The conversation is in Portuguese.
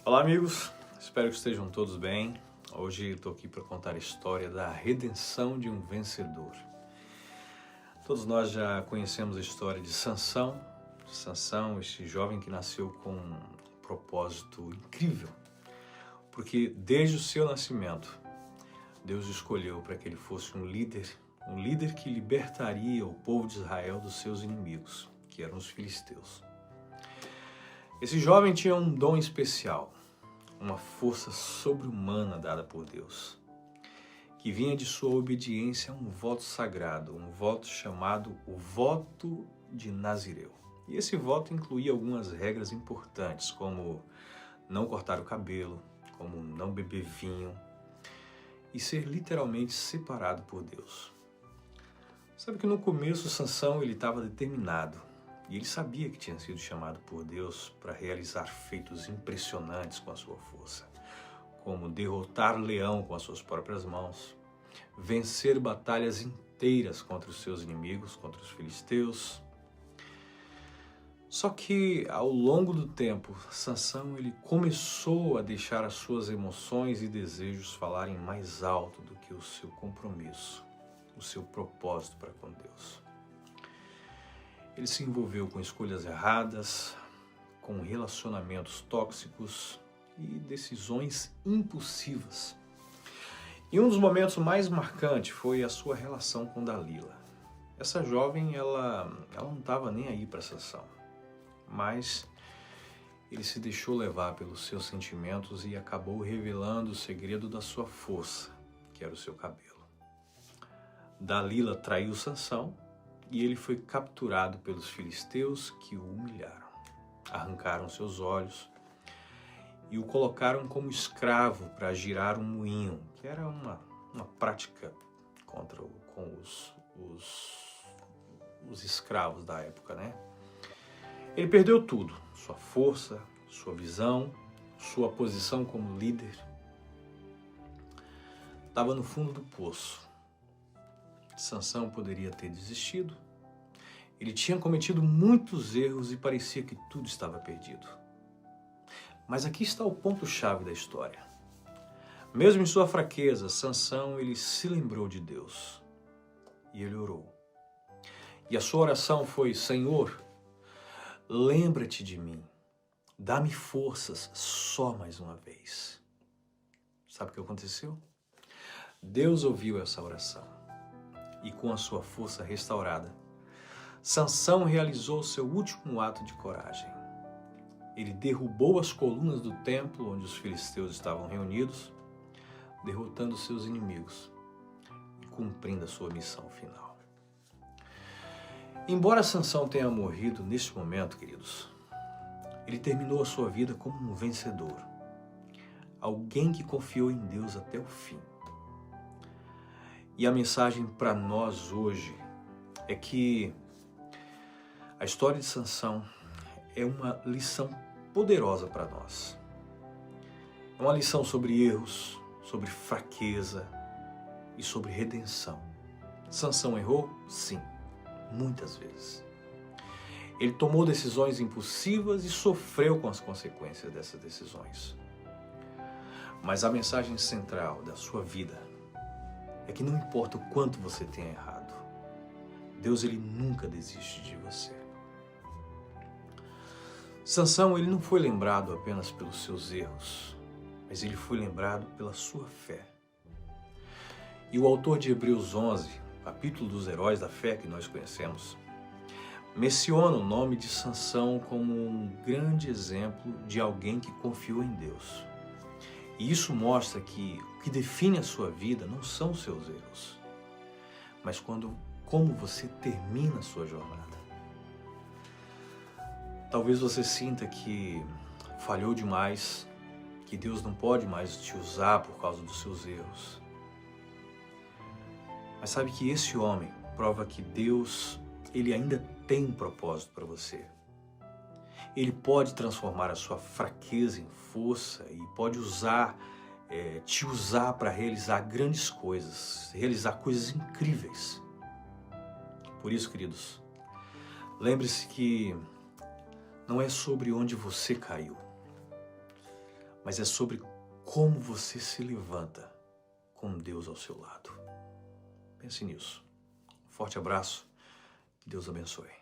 Olá amigos, espero que estejam todos bem. Hoje estou aqui para contar a história da redenção de um vencedor. Todos nós já conhecemos a história de Sansão. Sansão, este jovem que nasceu com um propósito incrível, porque desde o seu nascimento, Deus escolheu para que ele fosse um líder que libertaria o povo de Israel dos seus inimigos, que eram os filisteus. Esse jovem tinha um dom especial, uma força sobre-humana dada por Deus, que vinha de sua obediência a um voto sagrado, um voto chamado o Voto de Nazireu. E esse voto incluía algumas regras importantes, como não cortar o cabelo, como não beber vinho e ser literalmente separado por Deus. Sabe que no começo Sansão ele estava determinado e ele sabia que tinha sido chamado por Deus para realizar feitos impressionantes com a sua força, como derrotar leão com as suas próprias mãos, vencer batalhas inteiras contra os seus inimigos, contra os filisteus. Só que ao longo do tempo, Sansão ele começou a deixar as suas emoções e desejos falarem mais alto do que o seu compromisso, o seu propósito para com Deus. Ele se envolveu com escolhas erradas, com relacionamentos tóxicos e decisões impulsivas. E um dos momentos mais marcantes foi a sua relação com Dalila. Essa jovem, ela não estava nem aí para Sansão, mas ele se deixou levar pelos seus sentimentos e acabou revelando o segredo da sua força, que era o seu cabelo. Dalila traiu Sansão e ele foi capturado pelos filisteus que o humilharam. Arrancaram seus olhos e o colocaram como escravo para girar um moinho, que era uma prática com os escravos da época, né? Ele perdeu tudo, sua força, sua visão, sua posição como líder. Estava no fundo do poço. Sansão poderia ter desistido. Ele tinha cometido muitos erros e parecia que tudo estava perdido. Mas aqui está o ponto-chave da história. Mesmo em sua fraqueza, Sansão ele se lembrou de Deus e ele orou. E a sua oração foi: Senhor, lembra-te de mim, dá-me forças só mais uma vez. Sabe o que aconteceu? Deus ouviu essa oração e com a sua força restaurada, Sansão realizou seu último ato de coragem. Ele derrubou as colunas do templo onde os filisteus estavam reunidos, derrotando seus inimigos e cumprindo a sua missão final. Embora Sansão tenha morrido neste momento, queridos, ele terminou a sua vida como um vencedor, alguém que confiou em Deus até o fim. E a mensagem para nós hoje é que a história de Sansão é uma lição poderosa para nós. É uma lição sobre erros, sobre fraqueza e sobre redenção. Sansão errou? Sim, muitas vezes. Ele tomou decisões impulsivas e sofreu com as consequências dessas decisões. Mas a mensagem central da sua vida é que não importa o quanto você tenha errado, Deus ele nunca desiste de você. Sansão ele não foi lembrado apenas pelos seus erros, mas ele foi lembrado pela sua fé. E o autor de Hebreus 11, capítulo dos heróis da fé que nós conhecemos, menciona o nome de Sansão como um grande exemplo de alguém que confiou em Deus. E isso mostra que o que define a sua vida não são os seus erros, mas como você termina a sua jornada. Talvez você sinta que falhou demais, que Deus não pode mais te usar por causa dos seus erros. Mas sabe que esse homem prova que Deus, ele ainda tem um propósito para você. Ele pode transformar a sua fraqueza em força e pode te usar para realizar grandes coisas, realizar coisas incríveis. Por isso, queridos, lembre-se que não é sobre onde você caiu, mas é sobre como você se levanta com Deus ao seu lado. Pense nisso. Forte abraço. Deus abençoe.